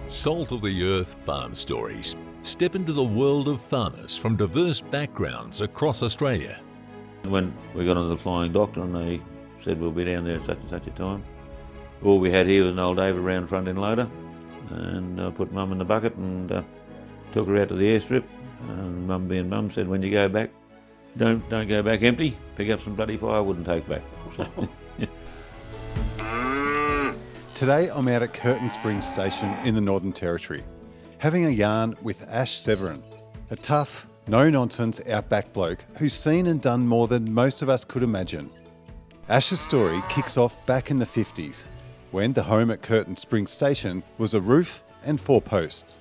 Salt of the Earth Farm Stories. Step into the world of farmers from diverse backgrounds across Australia. When we got onto the Flying Doctor and they said we'll be down there at such and such a time, all we had here was an old David round front end loader, and I put Mum in the bucket and took her out to the airstrip, and Mum being Mum said, when you go back, don't go back empty, pick up some bloody firewood and take back. Today I'm out at Curtin Springs Station in the Northern Territory, having a yarn with Ash Severin, a tough, no-nonsense outback bloke who's seen and done more than most of us could imagine. Ash's story kicks off back in the 50s, when the home at Curtin Springs Station was a roof and 4 posts.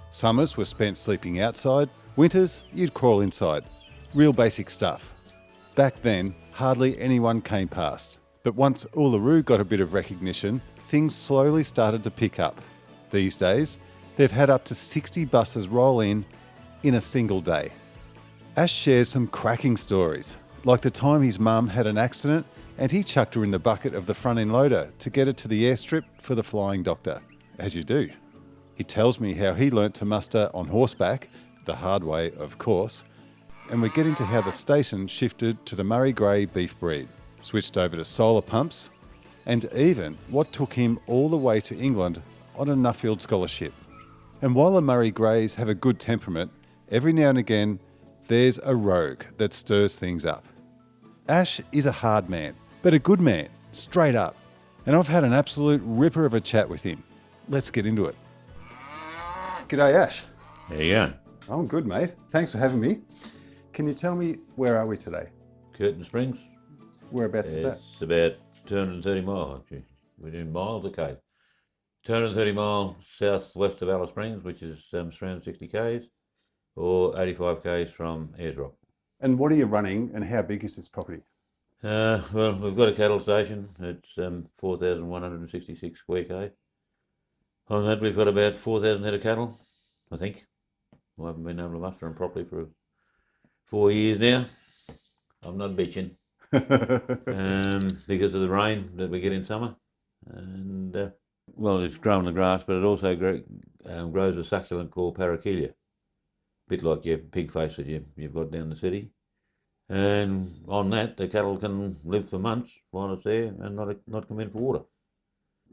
Summers were spent sleeping outside, winters you'd crawl inside. Real basic stuff. Back then, hardly anyone came past. But once Uluru got a bit of recognition, things slowly started to pick up. These days, they've had up to 60 buses roll in a single day. Ash shares some cracking stories, like the time his mum had an accident and he chucked her in the bucket of the front end loader to get her to the airstrip for the Flying Doctor, as you do. He tells me how he learnt to muster on horseback, the hard way of course, and we get into how the station shifted to the Murray Grey beef breed, switched over to solar pumps, and even what took him all the way to England on a Nuffield scholarship. And while the Murray Greys have a good temperament, every now and again there's a rogue that stirs things up. Ash is a hard man, but a good man, straight up. And I've had an absolute ripper of a chat with him. Let's get into it. G'day, Ash. There you go. I'm good, mate. Thanks for having me. Can you tell me, where are we today? Curtin Springs. Whereabouts is that? It's about 230 miles. We're doing miles of Cape. 230 miles southwest of Alice Springs, which is around 60 k's, or 85 k's from Ayers Rock. And what are you running and how big is this property? Well, we've got a cattle station. It's 4,166 square k. On that, we've got about 4,000 head of cattle, I think. I haven't been able to muster them properly for 4 years now. I'm not bitching. Because of the rain that we get in summer. And, well, it's growing the grass, but it also grows a succulent called parakelia. A bit like your pig face that you've got down the city. And on that, the cattle can live for months while it's there and not come in for water.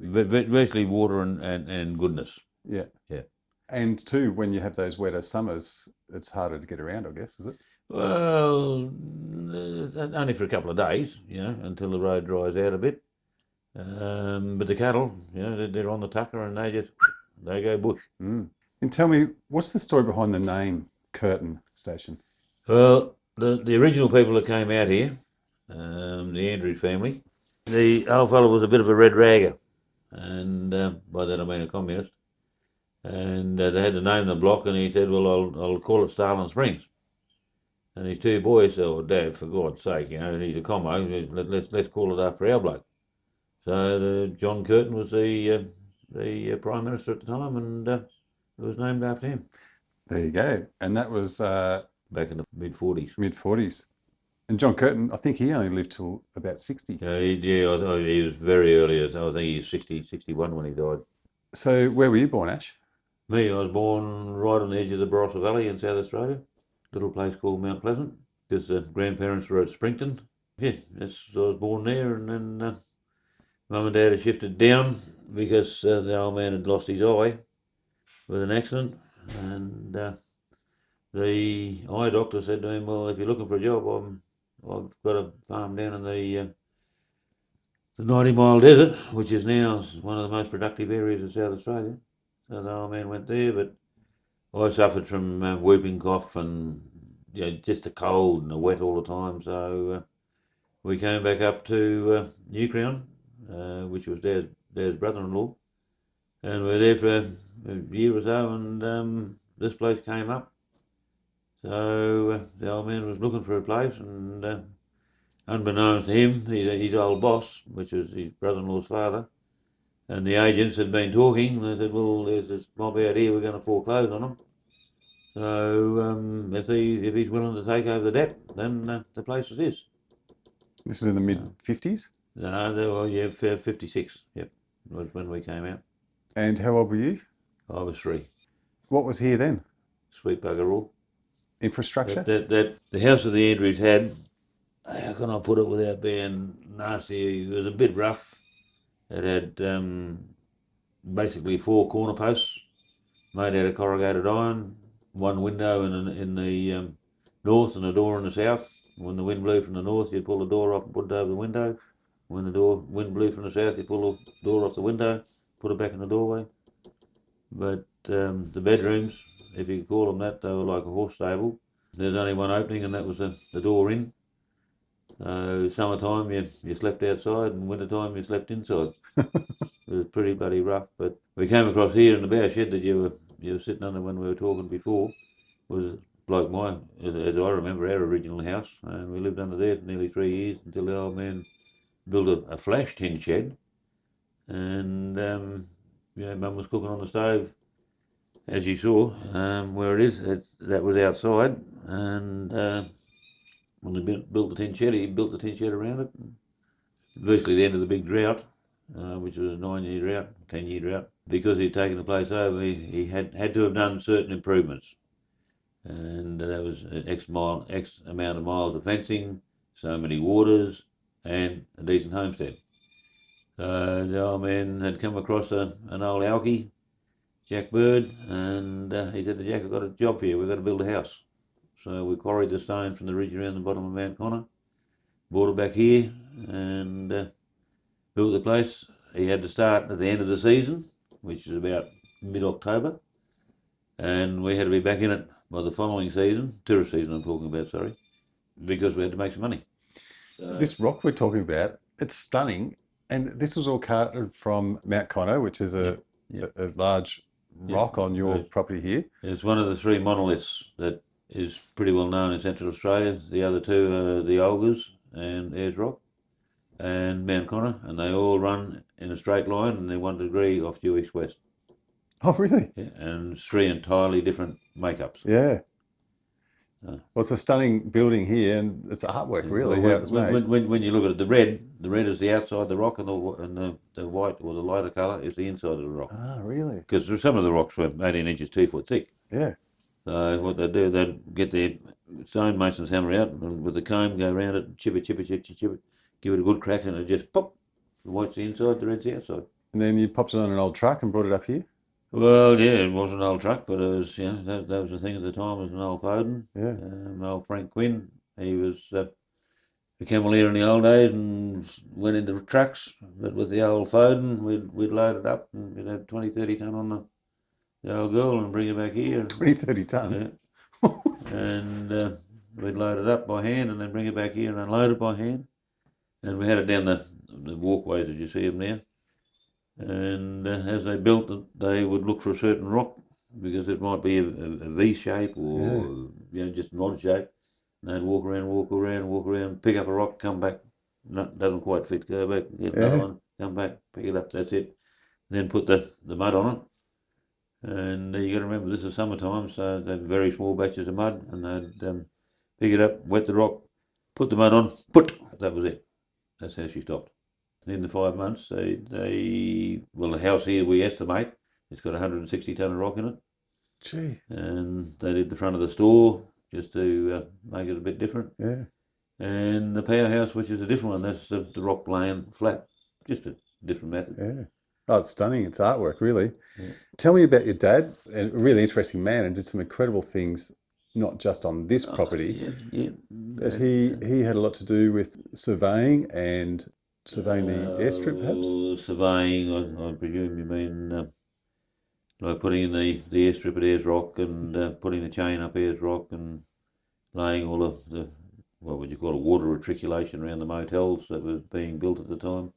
Virtually water and goodness. Yeah. Yeah. And too, when you have those wetter summers, it's harder to get around, I guess, is it? Well, only for a couple of days, until the road dries out a bit. But the cattle, they're on the tucker and they go bush. Mm. And tell me, what's the story behind the name Curtin Station? Well, the original people that came out here, the Andrews family, the old fellow was a bit of a red ragger, and by that I mean a communist. And they had to name the block, and he said, well, I'll call it Starling Springs. And his 2 boys said, oh, Dad, for God's sake, he's a commo, let's call it after our bloke. So John Curtin was the Prime Minister at the time, and it was named after him. There you go. And that was... back in the mid-40s. Mid-40s. And John Curtin, I think he only lived till about 60. He was very early. I think he was 60, 61 when he died. So where were you born, Ash? Me, I was born right on the edge of the Barossa Valley in South Australia. Little place called Mount Pleasant, because the grandparents were at Springton. Yeah, I was born there, and then Mum and Dad had shifted down because the old man had lost his eye with an accident, and the eye doctor said to him, well, if you're looking for a job, I've got a farm down in the 90-mile desert, which is now one of the most productive areas of South Australia. So the old man went there, but I suffered from whooping cough and just the cold and the wet all the time. So we came back up to New Crown, which was Dad's brother-in-law, and we were there for a year or so, and this place came up. So the old man was looking for a place, and unbeknownst to him, his old boss, which was his brother-in-law's father, and the agents had been talking, and they said, well, there's this mob out here, we're going to foreclose on them. So if he's willing to take over the debt, then the place is his. This is in the mid-50s? No, 56, yep, was when we came out. And how old were you? I was 3. What was here then? Sweet bugger all. Infrastructure? The house that the Andrews had, how can I put it without being nasty? It was a bit rough. It had basically 4 corner posts made out of corrugated iron, one window in the north and a door in the south. When the wind blew from the north, you'd pull the door off and put it over the window. When the wind blew from the south, you'd pull the door off the window, put it back in the doorway. But the bedrooms, if you could call them that, they were like a horse stable. There's only one opening, and that was the door in. Summertime you slept outside, and wintertime you slept inside. It was pretty bloody rough. But we came across here in the bough shed that you were sitting under when we were talking before, was like as I remember, our original house, and we lived under there for nearly 3 years until the old man built a flash tin shed, and Mum was cooking on the stove, as you saw, where it is. That was outside, and when he built the tin shed, he built the tin shed around it. Virtually the end of the big drought, which was a 9-year drought, 10-year drought. Because he'd taken the place over, he had to have done certain improvements. And that was X amount of miles of fencing, so many waters, and a decent homestead. So the old man had come across an old alkie, Jack Bird, and he said to Jack, "I've got a job for you, we've got to build a house." So we quarried the stone from the ridge around the bottom of Mount Connor, brought it back here, and built the place. He had to start at the end of the season, which is about mid-October, and we had to be back in it by the following season, tourist season I'm talking about, sorry, because we had to make some money. This rock we're talking about, it's stunning, and this was all carted from Mount Connor, which is a large rock on your property here. It's one of the 3 monoliths that is pretty well known in Central Australia. The other 2 are the Olgas and Ayers Rock and Mount Connor, and they all run in a straight line, and they're 1 degree off due east-west. Oh, really? Yeah, and 3 entirely different makeups. Yeah. Well, it's a stunning building here, and it's artwork, really, how it's made. When you look at it, the red is the outside of the rock, and the white, or the lighter colour, is the inside of the rock. Ah, really? Because some of the rocks were 18 inches, 2 foot thick. Yeah. So what they do, they'd get their stonemason's hammer out, and with the comb go around it, chip it, give it a good crack, and it just pop. The white's the inside, the red's the outside. And then you popped it on an old truck and brought it up here? Well, yeah, it was an old truck, but it was, that was the thing at the time, was an old Foden. Yeah. Old Frank Quinn, he was a cameleer in the old days and went into the trucks, but with the old Foden, we'd load it up, and we'd have 20, 30 tonne on the old girl and bring it back here. 20, 30 tonne? Yeah. And we'd load it up by hand and then bring it back here and unload it by hand. And we had it down the walkways as you see them now. And as they built it, they would look for a certain rock, because it might be a V shape or just an odd shape. And they'd walk around, pick up a rock, come back, doesn't quite fit, go back, get another one, come back, pick it up, that's it. Then put the mud on it. And you got to remember, this is summertime, so they're very small batches of mud, and they'd pick it up, wet the rock, put the mud on, that was it. That's how she stopped. In the 5 months, the house here, we estimate, it's got 160 tonne of rock in it. Gee. And they did the front of the store just to make it a bit different. Yeah. And the powerhouse, which is a different one, that's the rock laying flat, just a different method. Yeah. Oh, it's stunning. It's artwork, really. Yeah. Tell me about your dad, a really interesting man, and did some incredible things, not just on this property. Yeah. But he had a lot to do with surveying and surveying the airstrip, perhaps? Surveying, I presume you mean like putting in the airstrip at Ayers Rock, and putting the chain up Ayers Rock, and laying all of the, what would you call it, water retriculation around the motels that were being built at the time.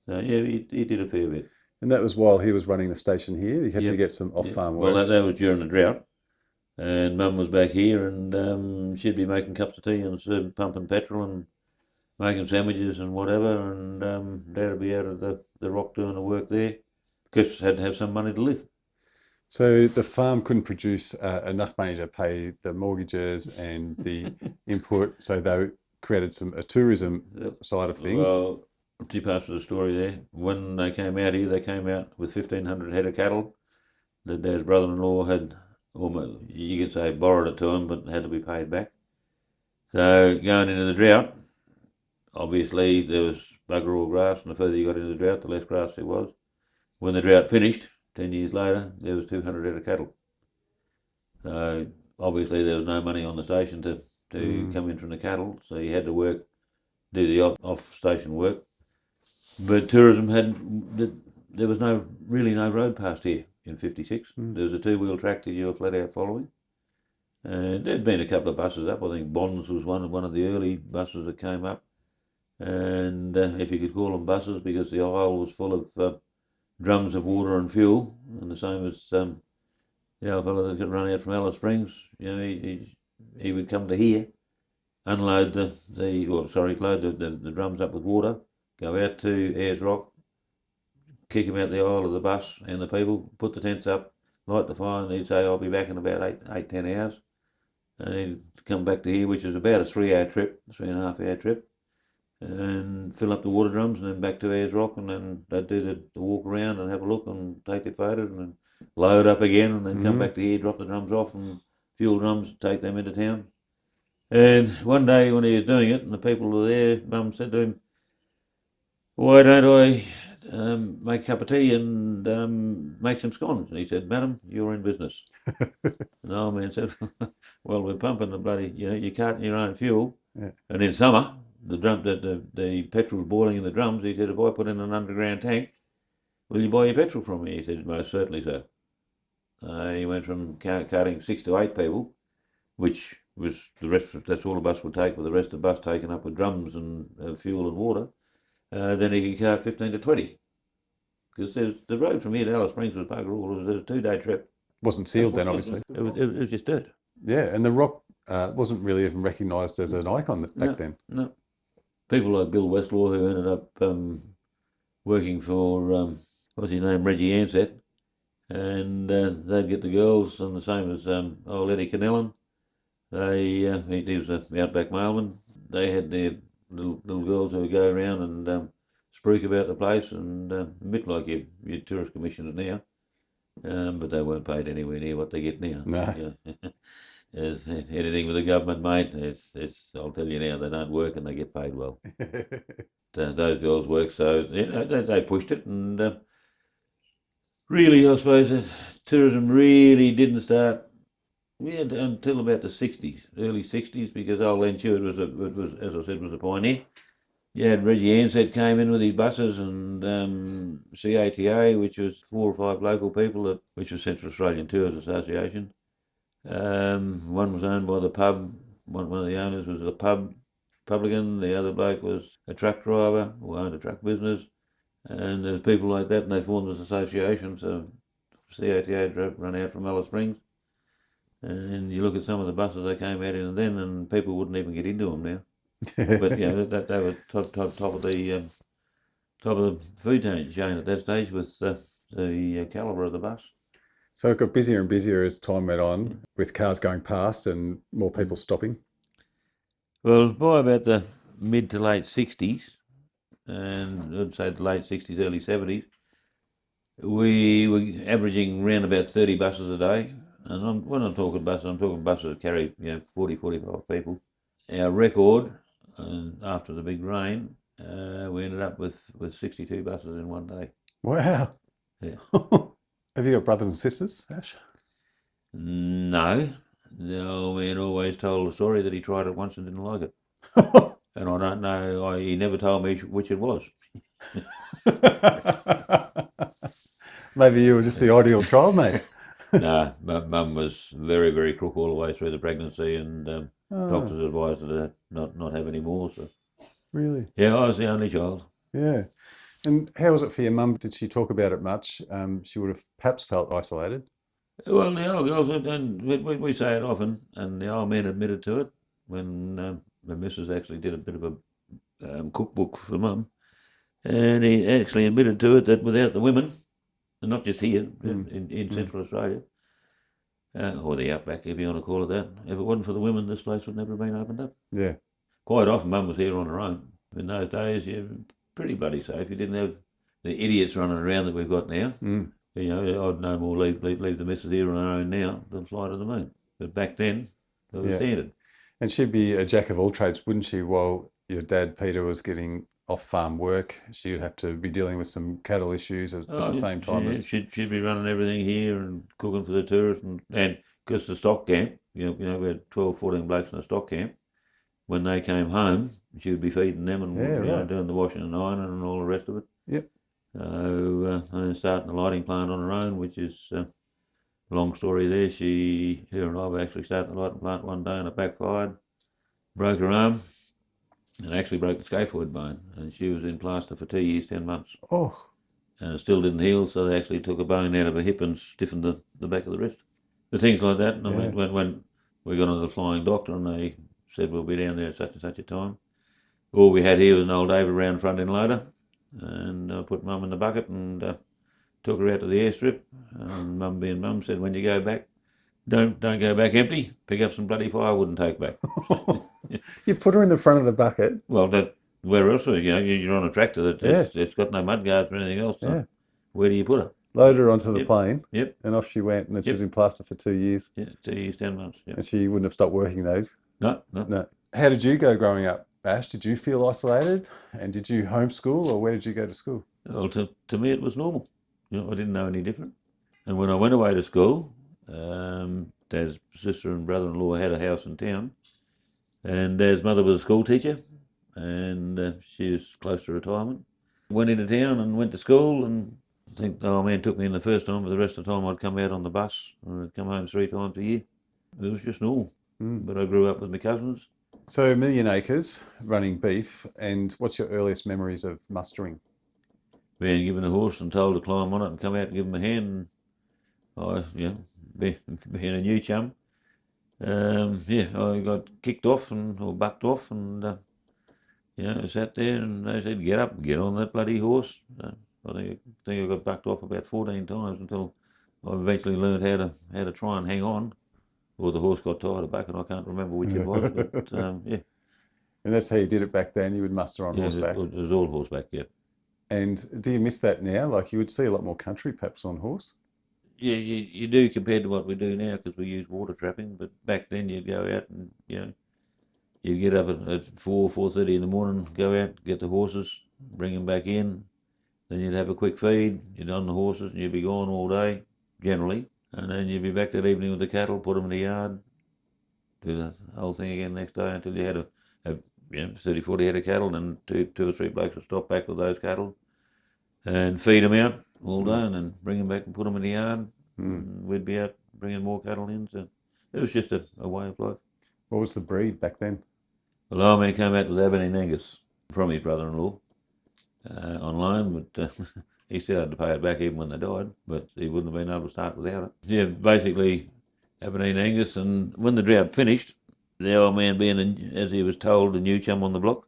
So yeah, he did a fair bit. And that was while he was running the station here? He had to get some off-farm work? Well, that was during the drought. And Mum was back here, and she'd be making cups of tea and pumping petrol and making sandwiches and whatever, and Dad would be out of the rock doing the work there, because had to have some money to live. So the farm couldn't produce enough money to pay the mortgages and the input, so they created a tourism side of things. Well, 2 parts of the story there. When they came out here, they came out with 1,500 head of cattle, that Dad's brother-in-law had, almost, you could say, borrowed it to him, but had to be paid back. So going into the drought, obviously there was bugger all grass, and the further you got into the drought, the less grass there was. When the drought finished, 10 years later, there was 200 head of cattle. So obviously there was no money on the station to come in from the cattle, so you had to do the off-station work. But tourism there was really no road past here in 56. There was a two-wheel tractor you were flat out following. And there'd been a couple of buses up. I think Bonds was one of the early buses that came up. And if you could call them buses, because the aisle was full of drums of water and fuel, and the same as the old fellow that could run out from Alice Springs, he would come to here, unload load the drums up with water, go out to Ayers Rock, kick him out the aisle of the bus and the people, put the tents up, light the fire, and he'd say, I'll be back in about 10 hours. And he'd come back to here, which was about a 3.5 hour trip, and fill up the water drums, and then back to Ayers Rock, and then they'd do the walk around and have a look and take their photos, and then load up again, and then come back to here, drop the drums off, and fuel drums, take them into town. And one day when he was doing it, and the people were there, Mum said to him, why don't I make a cup of tea and make some scones? And he said, Madam, you're in business. And the old man said, well, we're pumping the bloody, you're carting your own fuel. Yeah. And in summer, the petrol's boiling in the drums. He said, if I put in an underground tank, will you buy your petrol from me? He said, most certainly, sir. He went from carting 6 to 8 people, which was that's all the bus would take, with the rest of the bus taken up with drums and fuel and water. Then he could cart 15 to 20. Because the road from here to Alice Springs was bugger all. It was a 2-day trip. Wasn't sealed then, obviously. It was just dirt. Yeah, and the rock wasn't really even recognised as an icon back then. No. People like Bill Westlaw, who ended up working for, what's his name, Reggie Ansett, and they'd get the girls, and the same as old Eddie Canellan. He was an outback mailman. They had their little girls who would go around and spruik about the place, and a bit like your tourist commissioners now, but they weren't paid anywhere near what they get now. No. As anything with the government, mate, I'll tell you now, they don't work and they get paid well. Those girls work, so they pushed it, and really, I suppose, tourism really didn't start until about the 60s, early 60s, because old Len Stewart was, as I said, was a pioneer. You had Reggie Ansett came in with his buses, and CATA, which was 4 or 5 local people, which was Central Australian Tours Association. One was owned by the pub. One of the owners was a publican. The other bloke was a truck driver who owned a truck business. And there's people like that, and they formed this association. So CATA run out from Alice Springs. And you look at some of the buses they came out in then, and people wouldn't even get into them now. But they were top of the food chain at that stage with the calibre of the bus. So it got busier and busier as time went on, with cars going past and more people stopping? Well, by about the mid to late 60s, and I'd say the late 60s, early 70s, we were averaging around about 30 buses a day. And when I'm talking buses, I'm talking buses that carry 40, 45 people. Our record, after the big rain, we ended up with 62 buses in one day. Wow. Yeah. Have you got brothers and sisters, Ash? No. The old man always told a story that he tried it once and didn't like it. And I don't know, he never told me which it was. Maybe you were just the ideal child, mate. No, Mum was very, very crook all the way through the pregnancy, and doctors advised her to not have any more. So. Really? Yeah, I was the only child. Yeah. And how was it for your mum? Did she talk about it much? She would have perhaps felt isolated. Well, the old girls, and we say it often, and the old man admitted to it when the missus actually did a bit of a cookbook for Mum, and he actually admitted to it that without the women, and not just here, in Central Australia, or the outback, if you want to call it that, if it wasn't for the women, this place would never have been opened up. Yeah. Quite often, Mum was here on her own. In those days, you're pretty bloody safe. You didn't have the idiots running around that we've got now. You know, I'd no more leave the missus here on her own now than fly to the moon. But back then, it was Yeah. standard. And she'd be a jack of all trades, wouldn't she? While your dad, Peter, was getting off-farm work, she would have to be dealing with some cattle issues at the same time as... She'd be running everything here and cooking for the tourists, and because the stock camp, we had 12, 14 blokes in the stock camp. When they came home, she would be feeding them and doing the washing and ironing and all the rest of it. Yep. So and then starting the lighting plant on her own, which is a long story there. Her and I were actually starting the lighting plant one day and it backfired, broke her arm, and actually broke the scaphoid bone, and she was in plaster for 2 years, 10 months. Oh. And it still didn't heal, so they actually took a bone out of her hip and stiffened the back of the wrist. The things like that. And Yeah. when we got onto the flying doctor and they said we'll be down there at such and such a time, all we had here was an old David round front end loader, and I put Mum in the bucket and took her out to the airstrip. And Mum being Mum said, when you go back, don't go back empty. Pick up some bloody firewood and take back. You put her in the front of the bucket. Well, where else? You're on a tractor it's got no mud guards or anything else. So where do you put her? Load her onto the plane. Yep. And off she went, and she was in plaster for 2 years. Yeah, 2 years, 10 months. Yep. And she wouldn't have stopped working those. No. How did you go growing up, Ash? Did you feel isolated? And did you homeschool, or where did you go to school? Well, to me it was normal. I didn't know any different. And when I went away to school, Dad's sister and brother-in-law had a house in town, and Dad's mother was a school teacher, and she was close to retirement. Went into town and went to school, and I think the old man took me in the first time, but the rest of the time I'd come out on the bus, and I'd come home 3 times a year. It was just normal. But I grew up with my cousins. So 1 million acres, running beef, and what's your earliest memories of mustering? Being given a horse and told to climb on it and come out and give him a hand. Being a new chum, I got kicked off or bucked off, and I sat there and they said, "Get up, get on that bloody horse." I think I got bucked off about 14 times until I eventually learned how to try and hang on, or the horse got tired of bucking. I can't remember which it was, but yeah. And that's how you did it back then. You would muster on horseback. It was all horseback, yeah. And do you miss that now? Like, you would see a lot more country perhaps on horse. Yeah, you do compared to what we do now, because we use water trapping. But back then you'd go out and you'd get up at 4:30 in the morning, go out, get the horses, bring them back in. Then you'd have a quick feed. You'd on the horses and you'd be gone all day generally, and then you'd be back that evening with the cattle, put them in the yard, do the whole thing again next day until you had 30, 40 head of cattle, and two or three blokes would stop back with those cattle and feed them out all day, and then bring them back and put them in the yard. And we'd be out bringing more cattle in. So it was just a way of life. What was the breed back then? Well, old man came out with Aberdeen Angus from his brother-in-law on loan, but he still had to pay it back even when they died, but he wouldn't have been able to start without it. Yeah, basically Aberdeen Angus, and when the drought finished, the old man being, as he was told, the new chum on the block,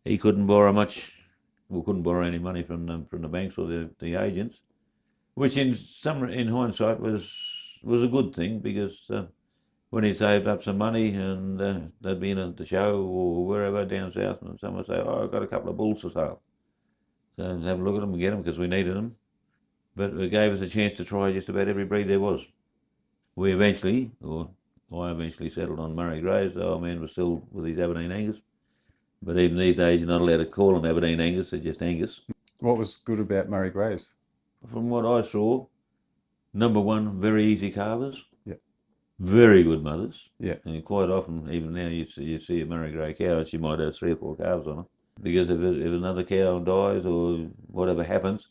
he couldn't borrow any money from the banks or the agents, which in hindsight was a good thing, because when he saved up some money and they'd been at the show or wherever down south, and someone would say, "Oh, I've got a couple of bulls for sale." So have a look at them and get them, because we needed them. But it gave us a chance to try just about every breed there was. I eventually settled on Murray Greys. The old man was still with his Aberdeen Angus. But even these days, you're not allowed to call them Aberdeen Angus, they're just Angus. What was good about Murray Greys? From what I saw, number one, very easy calvers. Yeah. Very good mothers. Yeah. And quite often, even now, you see a Murray Grey cow, and she might have 3 or 4 calves on her. Because if another cow dies or whatever happens,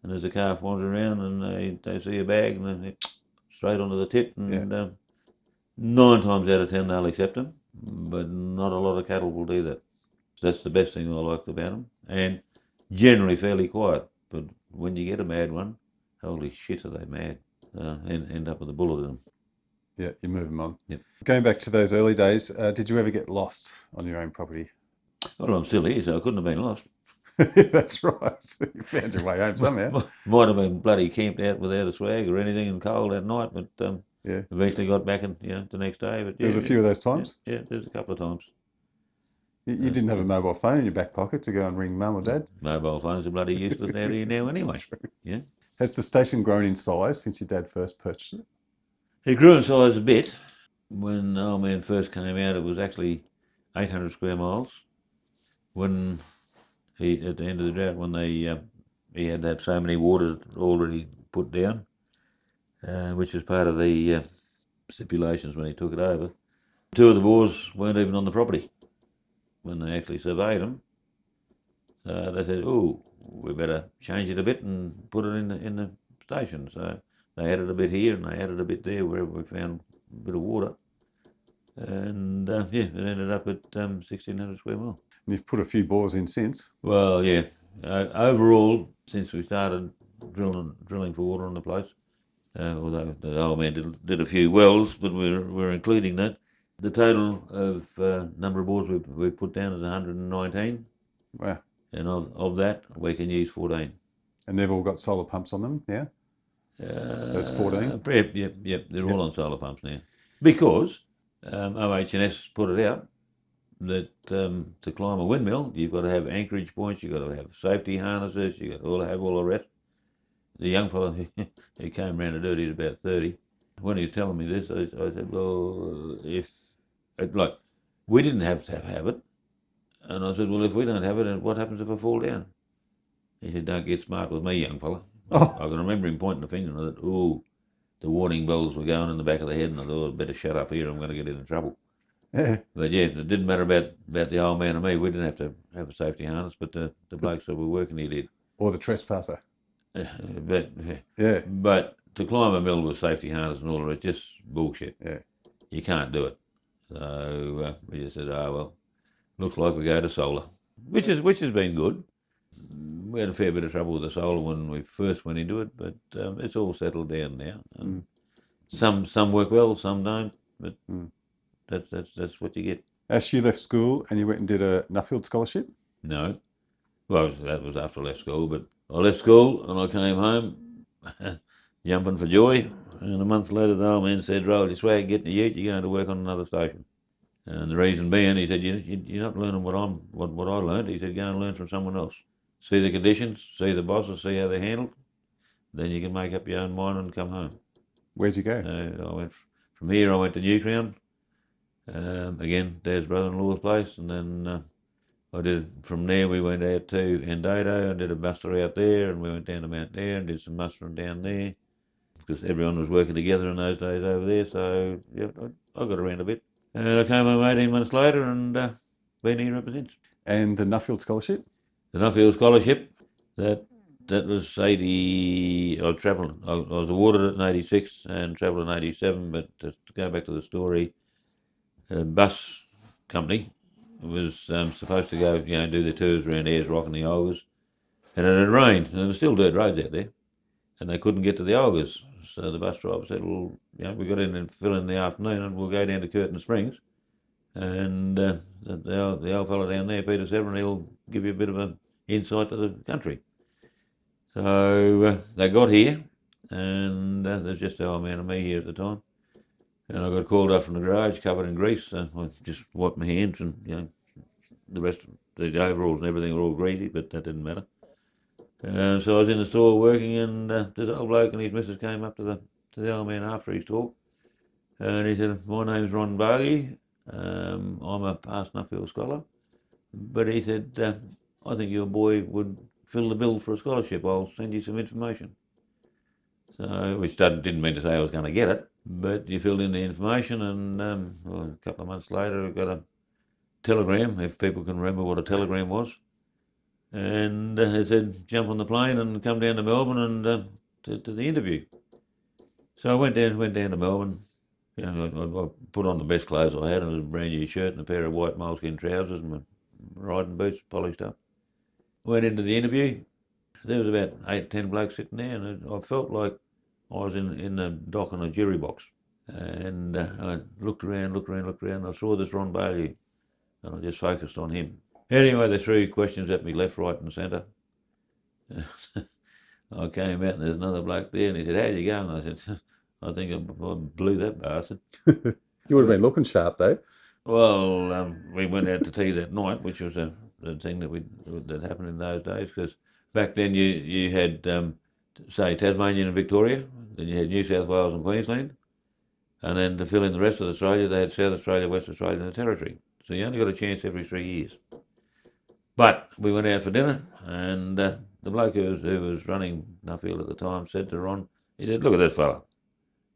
and there's a calf wandering around and they see a bag and they straight onto the tip, and 9 times out of 10 they'll accept them, but not a lot of cattle will do that. So that's the best thing I liked about them, and generally fairly quiet. But when you get a mad one, holy shit, are they mad? End up with a bullet in them. Yeah, you move them on. Yep. Going back to those early days, did you ever get lost on your own property? Well, I'm still here, so I couldn't have been lost. That's right. You found your way home somehow. Might have been bloody camped out without a swag or anything and cold that night, but eventually got back in, the next day. But there was a few of those times? Yeah, there's a couple of times. You didn't have a mobile phone in your back pocket to go and ring mum or dad? Mobile phones are bloody useless out here now anyway. Yeah. Has the station grown in size since your dad first purchased it? It grew in size a bit. When old man first came out, it was actually 800 square miles. When at the end of the drought, when he had to have so many waters already put down, which was part of the stipulations when he took it over. Two of the bores weren't even on the property when they actually surveyed them. So they said, "Oh, we better change it a bit and put it in the station." So they added a bit here and they added a bit there wherever we found a bit of water. And it ended up at 1,600 square mile. And you've put a few bores in since. Well, yeah. Overall, since we started drilling for water on the place, although the old man did a few wells, but we're including that. The total of number of bores we've put down is 119. Wow. And of that, we can use 14. And they've all got solar pumps on them now? Those 14? Yep. They're all on solar pumps now. Because OH&S put it out that to climb a windmill, you've got to have anchorage points, you've got to have safety harnesses, you've got to have all the rest. The young fellow who came round to do it, he's about 30. When he was telling me this, I said, well, we didn't have to have it. And I said, well, if we don't have it, then what happens if I fall down? He said, don't get smart with me, young fella. Oh. I can remember him pointing the finger, and I thought, oh, the warning bells were going in the back of the head, and I thought, I'd better shut up here, I'm going to get into trouble. Yeah. But yeah, it didn't matter about the old man and me. We didn't have to have a safety harness, but the blokes that were working here did. Or the trespasser. But to climb a mill with safety harness and all of it, just bullshit. Yeah. You can't do it. So we just said, oh, well, looks like we go to solar, which has been good. We had a fair bit of trouble with the solar when we first went into it, but it's all settled down now. And some work well, some don't, but that's what you get. Ash, you left school and you went and did a Nuffield scholarship? No. Well, that was after I left school, but I left school and I came home jumping for joy, and a month later the old man said, roll your swag, get in the ute, you're going to work on another station. And the reason being, he said, you're not learning what I learned. He said, go and learn from someone else. See the conditions, see the bosses, see how they're handled, then you can make up your own mind and come home. Where'd you go? I went from here, I went to New Crown, again, Dad's brother-in-law's place, and then I did, from there we went out to Endodo and did a muster out there, and we went down to Mount Dare and did some mustering down there, because everyone was working together in those days over there, so yeah, I got around a bit. And I came home 18 months later and been here ever since. And the Nuffield scholarship? The Nuffield scholarship, that was 80, I was awarded it in 86 and travelled in 87, but to go back to the story, the bus company was supposed to go, do the tours around Ayers Rock and the Olgas, and it had rained, and there were still dirt roads out there, and they couldn't get to the Olgas. So the bus driver said, well, we got in and fill in the afternoon and we'll go down to Curtin Springs, and the old fellow down there, Peter Severin, he'll give you a bit of an insight to the country. So they got here, and there's just the old man and me here at the time, and I got called up from the garage covered in grease, so I just wiped my hands, and the rest of the overalls and everything were all greasy, but that didn't matter. So I was in the store working, and this old bloke and his missus came up to the old man after his talk, and he said, my name's Ron Bailey, I'm a past Nuffield scholar, but he said, I think your boy would fill the bill for a scholarship, I'll send you some information. So, which didn't mean to say I was going to get it, but you filled in the information, and a couple of months later I got a telegram, if people can remember what a telegram was, and it said jump on the plane and come down to Melbourne and to the interview. So I went down to Melbourne. I put on the best clothes I had, and it was a brand new shirt and a pair of white moleskin trousers and my riding boots polished up. Went into the interview. There was about 8-10 blokes sitting there, and I felt like I was in the dock on a jury box. And I looked around. I saw this Ron Bailey, and I just focused on him. Anyway, they threw questions at me left, right and centre. I came out and there's another bloke there, and he said, how you going? I said, I think I blew that bastard. You would have been looking sharp though. Well, we went out to tea that night, which was the thing that happened in those days, because back then you had say, Tasmania and Victoria. Then you had New South Wales and Queensland. And then to fill in the rest of Australia, they had South Australia, West Australia and the Territory. So you only got a chance every 3 years. But we went out for dinner, and the bloke who was running Nuffield at the time said to Ron, he said, "Look at this fella.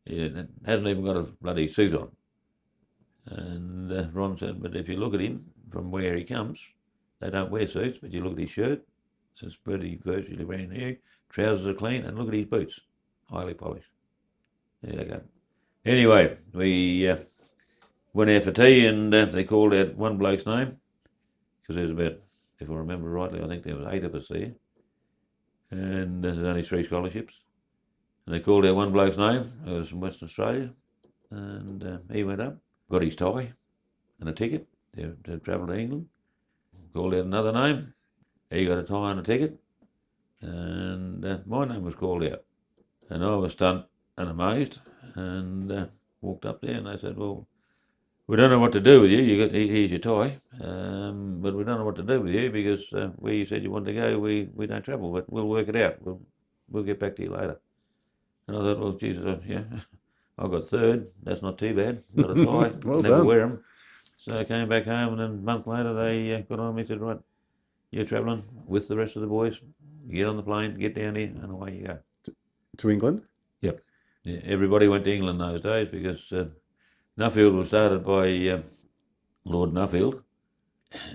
He hasn't even got a bloody suit on." And Ron said, "But if you look at him from where he comes, they don't wear suits, but you look at his shirt, it's pretty virtually brand new, trousers are clean, and look at his boots, highly polished." There you go. Anyway, we went out for tea, and they called out one bloke's name, because there was about, if I remember rightly, I think there was 8 of us there, and there's only 3 scholarships. And they called out one bloke's name, who was from Western Australia, and he went up, got his tie and a ticket to travel to England. Called out another name, he got a tie and a ticket, and my name was called out. And I was stunned and amazed, and walked up there, and they said, "Well, we don't know what to do with you. Here's your tie, but we don't know what to do with you because where you said you wanted to go, we don't travel, but we'll work it out. We'll get back to you later." And I thought, well, Jesus, yeah, I got third. That's not too bad. Got a tie. Well never done. wear them. So I came back home, and then a month later they got on me and said, "Right, you're travelling with the rest of the boys. You get on the plane, get down here, and away you go." To England? Yep. Yeah, everybody went to England those days because Nuffield was started by Lord Nuffield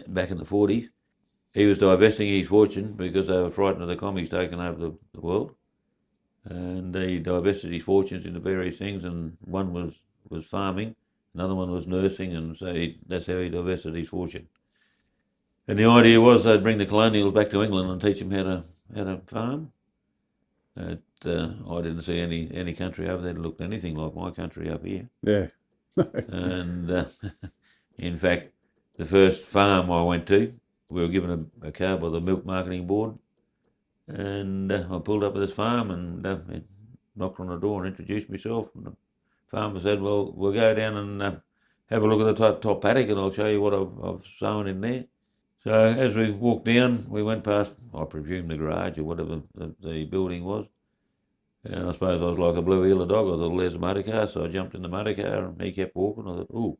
back in the 40s. He was divesting his fortune because they were frightened of the commies taking over the world. And he divested his fortunes into various things, and one was farming, another one was nursing, and so that's how he divested his fortune. And the idea was they'd bring the colonials back to England and teach them how to farm. I didn't see any country over there that looked anything like my country up here. Yeah. And in fact, the first farm I went to, we were given a card by the Milk Marketing Board, and I pulled up at this farm and knocked on the door and introduced myself. And the farmer said, "Well, we'll go down and have a look at the top paddock, and I'll show you what I've sown in there." So as we walked down, we went past, I presume, the garage or whatever the building was. And I suppose I was like a blue heeler dog. I thought, well, there's a motor car, so I jumped in the motor car and he kept walking. I thought, ooh,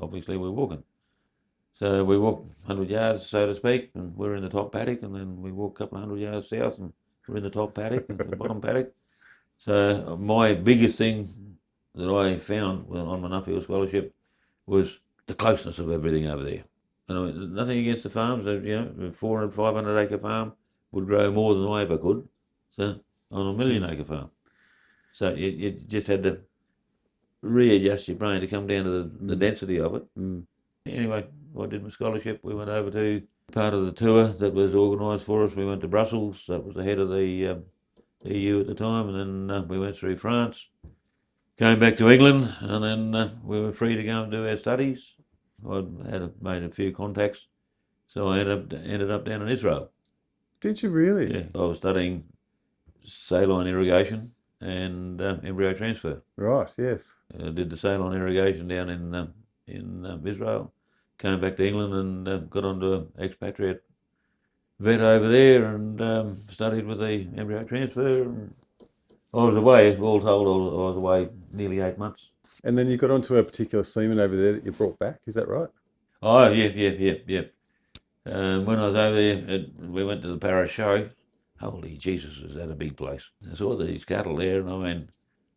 obviously we're walking. So we walked 100 yards, so to speak, and we're in the top paddock, and then we walked a couple of 100 yards south and we're in the top paddock, the bottom paddock. So my biggest thing that I found on my Nuffield scholarship was the closeness of everything over there. And I mean, nothing against the farms, a 400, 500 acre farm would grow more than I ever could. So on a 1 million acre farm. So you just had to readjust your brain to come down to the density of it. Anyway, I did my scholarship. We went over to part of the tour that was organised for us. We went to Brussels. That was the head of the EU at the time. And then we went through France, came back to England, and then we were free to go and do our studies. I made a few contacts. So I ended up down in Israel. Did you really? Yeah, I was studying saline irrigation and embryo transfer. Right, yes. I did the saline irrigation down in Israel, came back to England and got onto an expatriate vet over there and studied with the embryo transfer. And I was away, all told, I was away nearly 8 months. And then you got onto a particular semen over there that you brought back, is that right? Oh, yeah. When I was over there, we went to the Paris show. Holy Jesus, is that a big place. I saw these cattle there, and I mean,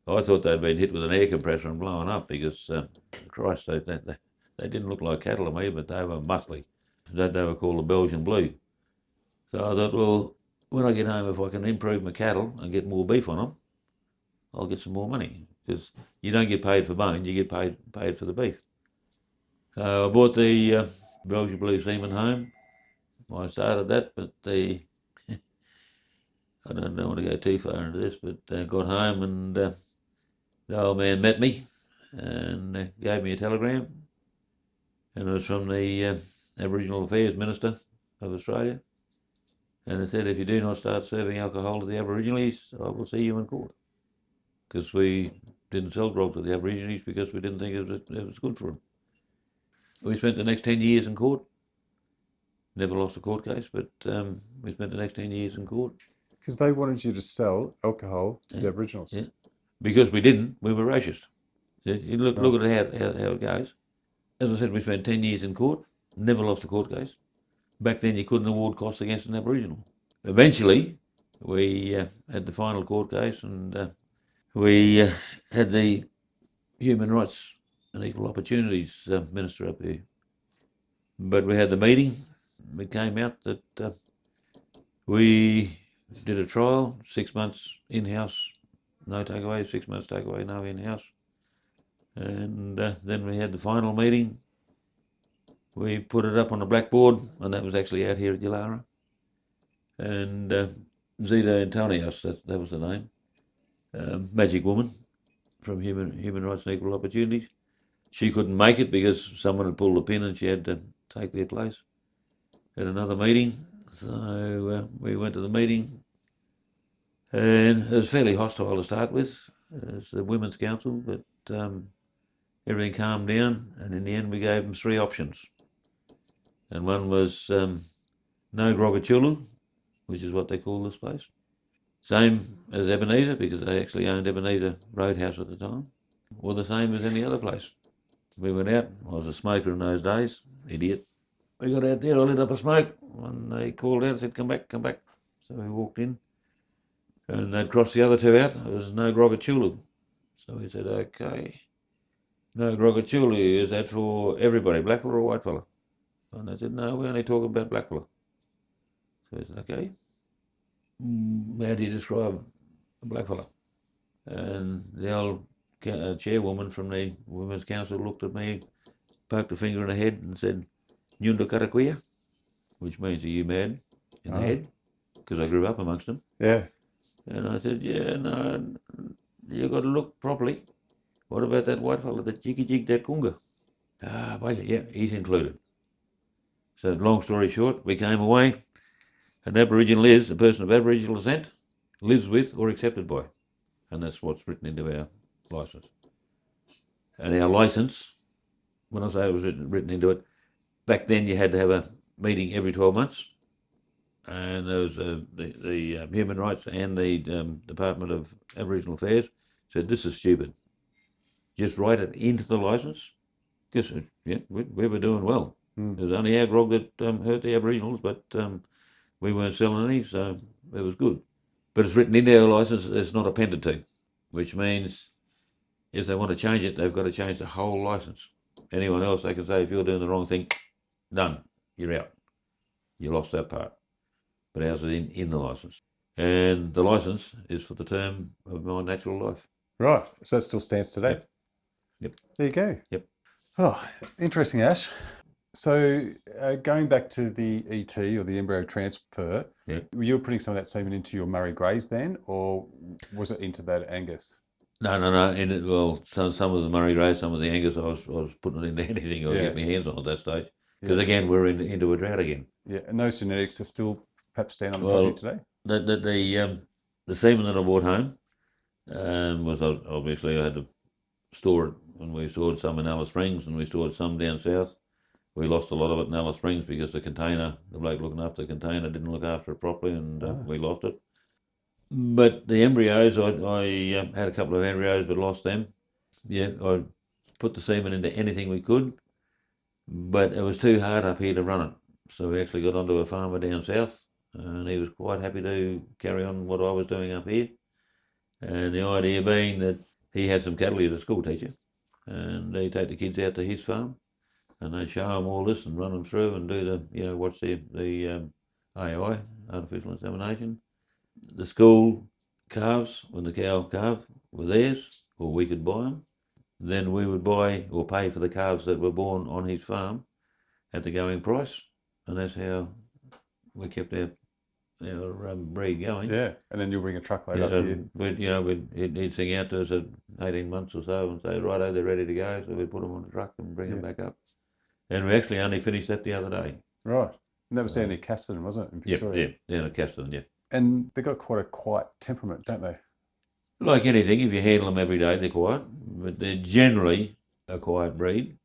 I thought they'd been hit with an air compressor and blown up because, Christ, they didn't look like cattle to me, but they were muscly. They were called the Belgian Blue. So I thought, well, when I get home, if I can improve my cattle and get more beef on them, I'll get some more money. Because you don't get paid for bone, you get paid for the beef. So I bought the Belgian Blue semen home. I started that, but I don't want to go too far into this, but got home and the old man met me and gave me a telegram, and it was from the Aboriginal Affairs Minister of Australia, and it said, "If you do not start serving alcohol to the Aborigines, I will see you in court." Because we didn't sell grog to the Aborigines because we didn't think it was good for them. We spent the next 10 years in court. Never lost a court case, but we spent the next 10 years in court. Because they wanted you to sell alcohol to the Yeah, Aboriginals. yeah. Because we didn't, we were racist. You look Right. at how it goes. As I said, we spent 10 years in court, never lost a court case. Back then, you couldn't award costs against an Aboriginal. Eventually, we had the final court case, and we had the Human Rights and Equal Opportunities Minister up here. But we had the meeting. It came out that we did a trial, 6 months in-house, no takeaway, 6 months takeaway, no in-house. And then we had the final meeting. We put it up on the blackboard, and that was actually out here at Uluru. And Zita Antonios, that was the name, magic woman from Human Rights and Equal Opportunities. She couldn't make it because someone had pulled the pin and she had to take their place at another meeting. So we went to the meeting, and it was fairly hostile to start with. It's the Women's Council, but everything calmed down, and in the end we gave them 3 options. And one was no Grogachulu, which is what they call this place. Same as Ebenezer, because they actually owned Ebenezer Roadhouse at the time, or the same as any other place. We went out. I was a smoker in those days, idiot. We got out there, I lit up a smoke, and they called out and said, come back, come back. So we walked in, and they'd crossed the other 2 out. There was no Grogachulu. So we said, okay, no Grogachulu, is that for everybody, black fella or white fella? And they said, no, we're only talking about black fella. So we said, okay, how do you describe a black fella? And the old chairwoman from the Women's Council looked at me, poked a finger in the head and said, Nyunda Karakuya, which means, are you mad in the head? Because I grew up amongst them. Yeah. And I said, yeah, no, you've got to look properly. What about that white fella, that jiggy jig, that kunga? Well, yeah, he's included. So long story short, we came away. An Aboriginal is a person of Aboriginal descent, lives with or accepted by. And that's what's written into our licence. And our licence, when I say it was written into it, back then you had to have a meeting every 12 months. And there was the Human Rights and the Department of Aboriginal Affairs said, this is stupid. Just write it into the licence. Because we were doing well. It was only our grog that hurt the Aboriginals, but we weren't selling any, so it was good. But it's written into our licence, it's not appended to, which means if they want to change it, they've got to change the whole licence. Anyone else, they can say, if you're doing the wrong thing, done, you're out. You lost that part. But ours is in the licence. And the licence is for the term of my natural life. Right. So that still stands today. Yep. There you go. Yep. Oh, interesting, Ash. So going back to the ET or the embryo transfer, you were putting some of that semen into your Murray Greys then, or was it into that Angus? No. Some of the Murray Greys, some of the Angus, I was putting it into anything I could get my hands on at that stage. Because again, we're into a drought again. Yeah, and those genetics are still perhaps stand on the property today? The semen that I brought home was obviously I had to store it, and we stored some in Alice Springs and we stored some down south. We lost a lot of it in Alice Springs because the bloke looking after the container didn't look after it properly, and we lost it. But the embryos, I had a couple of embryos but lost them. Yeah, I put the semen into anything we could, but it was too hard up here to run it. So we actually got onto a farmer down south, and he was quite happy to carry on what I was doing up here. And the idea being that he had some cattle, he was a school teacher, and he'd take the kids out to his farm, and they'd show them all this and run them through and do watch the AI, artificial insemination. The school calves, when the cow calved, were theirs, or we could buy them. Then we would buy or pay for the calves that were born on his farm at the going price, and that's how we kept our breed going. Yeah, and then you'll bring a truckload up here. He'd sing out to us at 18 months or so and say, righto, they're ready to go. So we'd put them on the truck and bring them back up. And we actually only finished that the other day. Right. And that was down near Casterton, wasn't it, in Victoria? Yeah, down at Casterton, yeah. And they've got quite a quiet temperament, don't they? Like anything, if you handle them every day, they're quiet. But they're generally a quiet breed.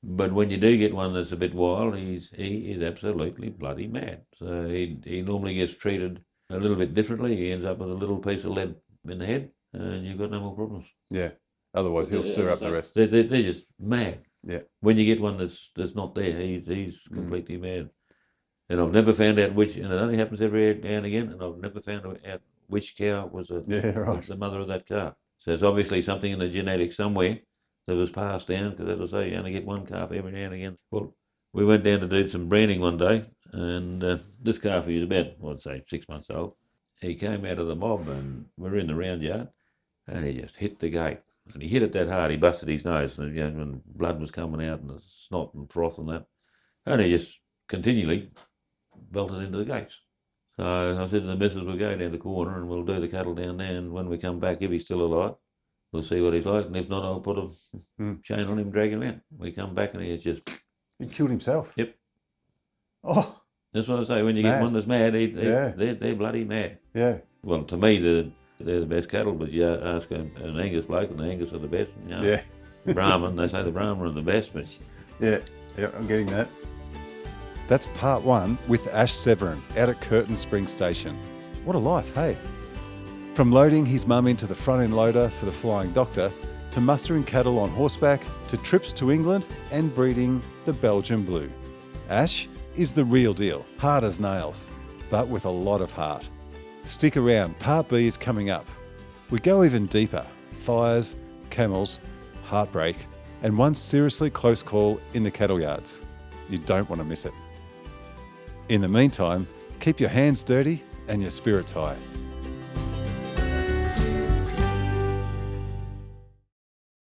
But when you do get one that's a bit wild, he is absolutely bloody mad. So he normally gets treated a little bit differently, he ends up with a little piece of lead in the head, and you've got no more problems. Yeah. Otherwise, he'll stir up the rest. They're just mad. Yeah. When you get one that's not there, he's completely mad. And I've never found out which, and it only happens every now and again, and I've never found out which cow was was the mother of that calf. So it's obviously something in the genetics somewhere that was passed down, because as I say, you only get one calf every now and again. Well, we went down to do some branding one day, and this calf, he was about, I'd say, 6 months old. He came out of the mob, and we're in the round yard, and he just hit the gate. And he hit it that hard, he busted his nose, and when blood was coming out, and the snot and froth and that. And he just continually belted into the gates. So I said to the missus, we'll go down the corner and we'll do the cattle down there, and when we come back, if he's still alive, we'll see what he's like, and if not, I'll put a chain on him, drag him out. We come back and he's just... He killed himself? Yep. Oh! That's what I say, when you get one that's mad, they're bloody mad. Yeah. Well, to me, they're the best cattle, but you ask an Angus bloke, and the Angus are the best. You know? Yeah. Brahman, they say the Brahman are the best, but... Yeah, I'm getting that. That's part one with Ash Severin out at Curtin Springs Station. What a life, hey? From loading his mum into the front end loader for the Flying Doctor, to mustering cattle on horseback, to trips to England and breeding the Belgian Blue. Ash is the real deal, hard as nails, but with a lot of heart. Stick around, part B is coming up. We go even deeper: fires, camels, heartbreak, and one seriously close call in the cattle yards. You don't want to miss it. In the meantime, keep your hands dirty and your spirits high.